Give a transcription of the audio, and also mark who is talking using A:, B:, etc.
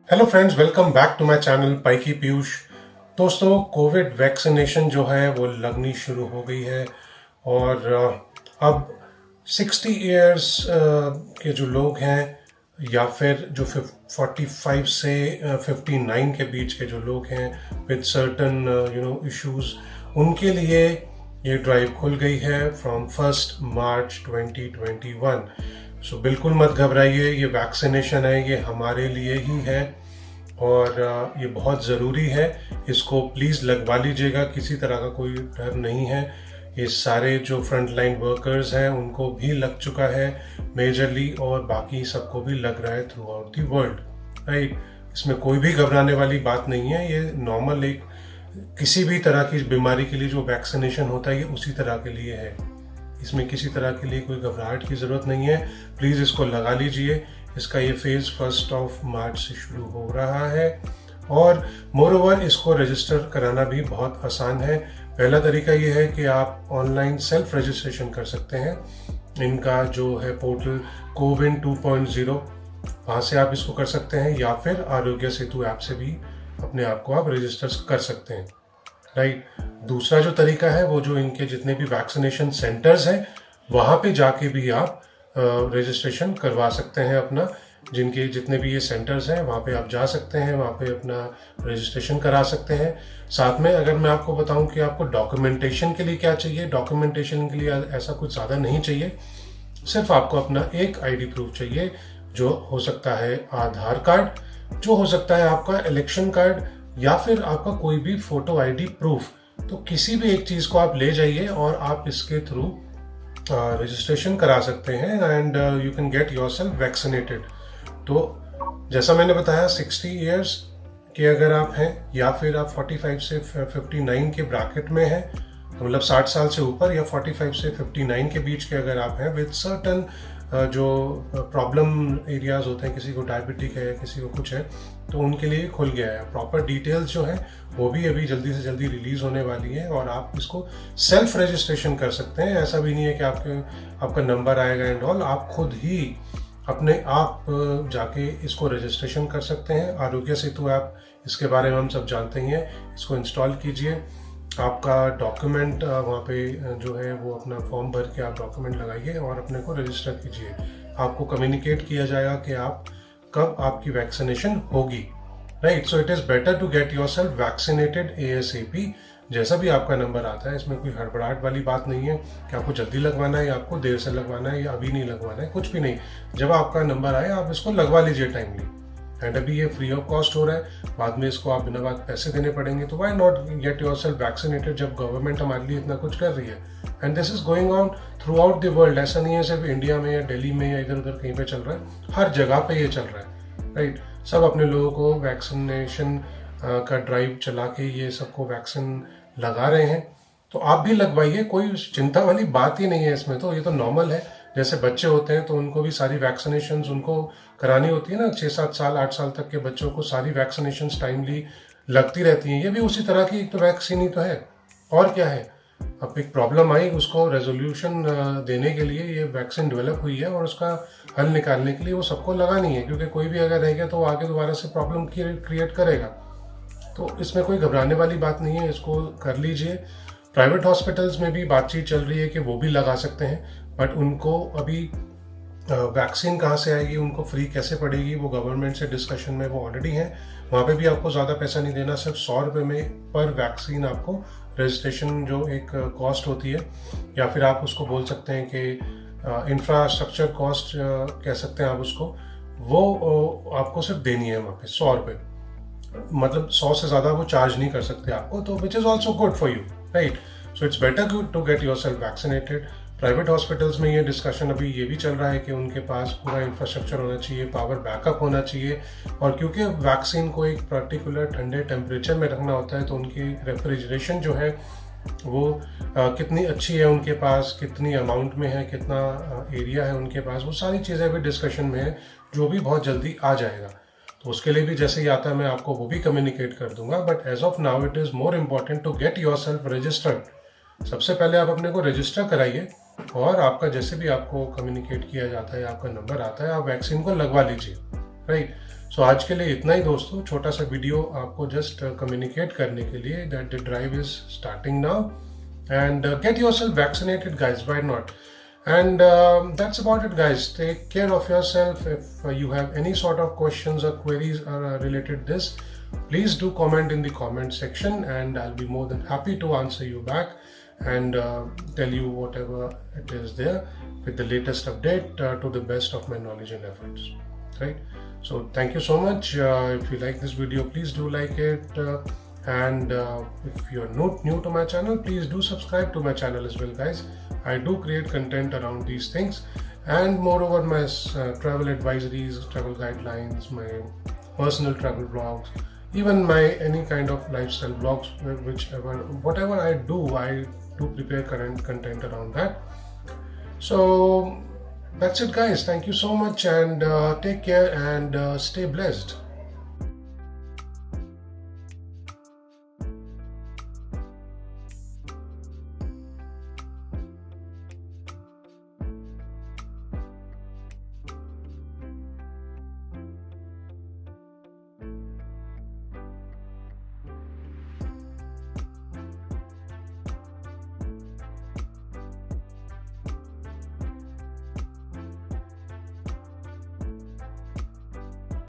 A: Hello friends, welcome back to my channel पाइकी पीयूष। दोस्तों, COVID vaccination जो है वो लगनी शुरू हो गई है और अब 60 इयर्स के जो लोग हैं या फिर जो 45 से 59 के बीच के जो लोग हैं विद सर्टन इश्यूज, उनके लिए ये ड्राइव खुल गई है फ्रॉम 1 मार्च 2021। सो बिल्कुल मत घबराइए, ये वैक्सीनेशन है, ये हमारे लिए ही है और ये बहुत ज़रूरी है। इसको प्लीज़ लगवा लीजिएगा, किसी तरह का कोई डर नहीं है। ये सारे जो फ्रंट लाइन वर्कर्स हैं उनको भी लग चुका है मेजरली, और बाकी सबको भी लग रहा है through out the world, right. इसमें कोई भी घबराने वाली बात नहीं है। ये नॉर्मल एक किसी भी तरह की बीमारी के लिए जो वैक्सीनेशन होता है ये उसी तरह के लिए है। इसमें किसी तरह के लिए कोई घबराहट की ज़रूरत नहीं है। प्लीज़ इसको लगा लीजिए। इसका ये फेज़ 1 मार्च से शुरू हो रहा है और मोरओवर इसको रजिस्टर कराना भी बहुत आसान है। पहला तरीका ये है कि आप ऑनलाइन सेल्फ रजिस्ट्रेशन कर सकते हैं। इनका जो है पोर्टल कोविन 2.0, वहाँ से आप इसको कर सकते हैं, या फिर आरोग्य सेतु ऐप से भी अपने आप को आप रजिस्टर कर सकते हैं, राइट। दूसरा जो तरीका है वो जो इनके जितने भी वैक्सीनेशन सेंटर्स हैं वहाँ पे जाके भी आप रजिस्ट्रेशन करवा सकते हैं अपना। जिनके जितने भी ये सेंटर्स हैं वहाँ पे आप जा सकते हैं, वहाँ पे अपना रजिस्ट्रेशन करा सकते हैं। साथ में अगर मैं आपको बताऊं कि आपको डॉक्यूमेंटेशन के लिए क्या चाहिए, डॉक्यूमेंटेशन के लिए ऐसा कुछ ज़्यादा नहीं चाहिए। सिर्फ आपको अपना एक आईडी प्रूफ चाहिए, जो हो सकता है आधार कार्ड, जो हो सकता है आपका इलेक्शन कार्ड, या फिर आपका कोई भी फोटो आईडी प्रूफ। तो किसी भी एक चीज़ को आप ले जाइए और आप इसके थ्रू रजिस्ट्रेशन करा सकते हैं and you can get yourself vaccinated. तो जैसा मैंने बताया 60 इयर्स के अगर आप हैं या फिर आप 45 से 59 के ब्रैकेट में हैं, तो मतलब 60 साल से ऊपर, या 45 से 59 के बीच के अगर आप हैं विद सर्टन जो प्रॉब्लम एरियाज होते हैं, किसी को डायबिटिक है, किसी को कुछ है, तो उनके लिए खुल गया है। प्रॉपर डिटेल्स जो है वो भी अभी जल्दी से जल्दी रिलीज होने वाली है और आप इसको सेल्फ रजिस्ट्रेशन कर सकते हैं। ऐसा भी नहीं है कि आपका नंबर आएगा एंड ऑल, आप खुद ही अपने आप जाके इसको रजिस्ट्रेशन कर सकते हैं। आरोग्य सेतु ऐप, इसके बारे में हम सब जानते ही हैं। इसको इंस्टॉल कीजिए, आपका डॉक्यूमेंट वहाँ पे जो है वो अपना फॉर्म भर के आप डॉक्यूमेंट लगाइए और अपने को रजिस्टर कीजिए। आपको कम्युनिकेट किया जाएगा कि आप कब आपकी वैक्सीनेशन होगी, right. So it is better to get yourself vaccinated ASAP। जैसा भी आपका नंबर आता है, इसमें कोई हड़बड़ाहट वाली बात नहीं है कि आपको जल्दी लगवाना है या आपको देर से लगवाना है या अभी नहीं लगवाना है, कुछ भी नहीं। जब आपका नंबर आए आप इसको लगवा लीजिए टाइमली। एंड अभी ये फ्री ऑफ कॉस्ट हो रहा है, बाद में इसको आप बिना बात पैसे देने पड़ेंगे। तो why not gate yourself vaccinated, जब गवर्नमेंट हमारे लिए इतना कुछ कर रही है। And this is going on through out the world. ऐसा नहीं है सिर्फ इंडिया में या दिल्ली में या इधर उधर कहीं पे चल रहा है, हर जगह पे ये चल रहा है, राइट। सब अपने लोगों को वैक्सीनेशन का ड्राइव चला के ये सबको वैक्सीन लगा रहे हैं। तो आप भी लगवाइए, कोई चिंता वाली बात ही नहीं है इसमें। तो ये तो नॉर्मल है। जैसे बच्चे होते हैं तो उनको भी सारी वैक्सीनेशन उनको करानी होती है ना, 6-7 साल 8 साल तक के बच्चों को सारी वैक्सीनेशन टाइमली लगती रहती हैं। ये भी उसी तरह की एक तो वैक्सीन ही तो है, और क्या है। अब एक प्रॉब्लम आई, उसको रेजोल्यूशन देने के लिए ये वैक्सीन डेवलप हुई है और उसका हल निकालने के लिए वो सबको लगानी है, क्योंकि कोई भी अगर रह गया तो आगे दोबारा से प्रॉब्लम क्रिएट करेगा। तो इसमें कोई घबराने वाली बात नहीं है, इसको कर लीजिए। प्राइवेट हॉस्पिटल्स में भी बातचीत चल रही है कि वो भी लगा सकते हैं, बट उनको अभी वैक्सीन कहाँ से आएगी, उनको फ्री कैसे पड़ेगी, वो गवर्नमेंट से डिस्कशन में वो ऑलरेडी हैं। वहाँ पे भी आपको ज़्यादा पैसा नहीं देना, सिर्फ 100 रुपये में पर वैक्सीन आपको रजिस्ट्रेशन जो एक कॉस्ट होती है, या फिर आप उसको बोल सकते हैं कि इंफ्रास्ट्रक्चर कॉस्ट कह सकते हैं आप उसको, वो आपको सिर्फ देनी है वहाँ पे 100 रुपये। मतलब 100 से ज़्यादा वो चार्ज नहीं कर सकते आपको, तो which is also good for you, right. So it's better to get yourself vaccinated. Private hospitals में ये डिस्कशन अभी ये भी चल रहा है कि उनके पास पूरा इंफ्रास्ट्रक्चर होना चाहिए, पावर बैकअप होना चाहिए, और क्योंकि वैक्सीन को एक पर्टिकुलर ठंडे टेम्परेचर में रखना होता है, तो उनकी रेफ्रिजरेशन जो है वो कितनी अच्छी है उनके पास, कितनी अमाउंट में है, कितना एरिया है उनके पास, वो सारी चीज़ें भी डिस्कशन में है, जो भी बहुत जल्दी आ जाएगा। तो उसके लिए भी जैसे ही आता है मैं आपको वो भी कम्युनिकेट कर दूंगा। But as of now it is more important to get yourself registered. सबसे पहले आप अपने को रजिस्टर कराइए और आपका जैसे भी आपको कम्युनिकेट किया जाता है, आपका नंबर आता है, आप वैक्सीन को लगवा लीजिए, राइट। सो आज के लिए इतना ही दोस्तों, छोटा सा वीडियो आपको जस्ट कम्युनिकेट करने के लिए that the drive is starting now and gate yourself vaccinated guys, why not. And that's about it, guys. Take care of yourself. If you have any sort of questions or queries related to this, please do comment in the comment section, and I'll be more than happy to answer you back and tell you whatever it is there with the latest update to the best of my knowledge and efforts. Right? So thank you so much. If you like this video, please do like it. And if you're not new to my channel, please do subscribe to my channel as well, guys. I do create content around these things, and moreover my travel advisories, travel guidelines, my personal travel blogs, even my any kind of lifestyle blogs, whatever I do prepare current content around that. So that's it, guys. Thank you so much, and take care and stay blessed.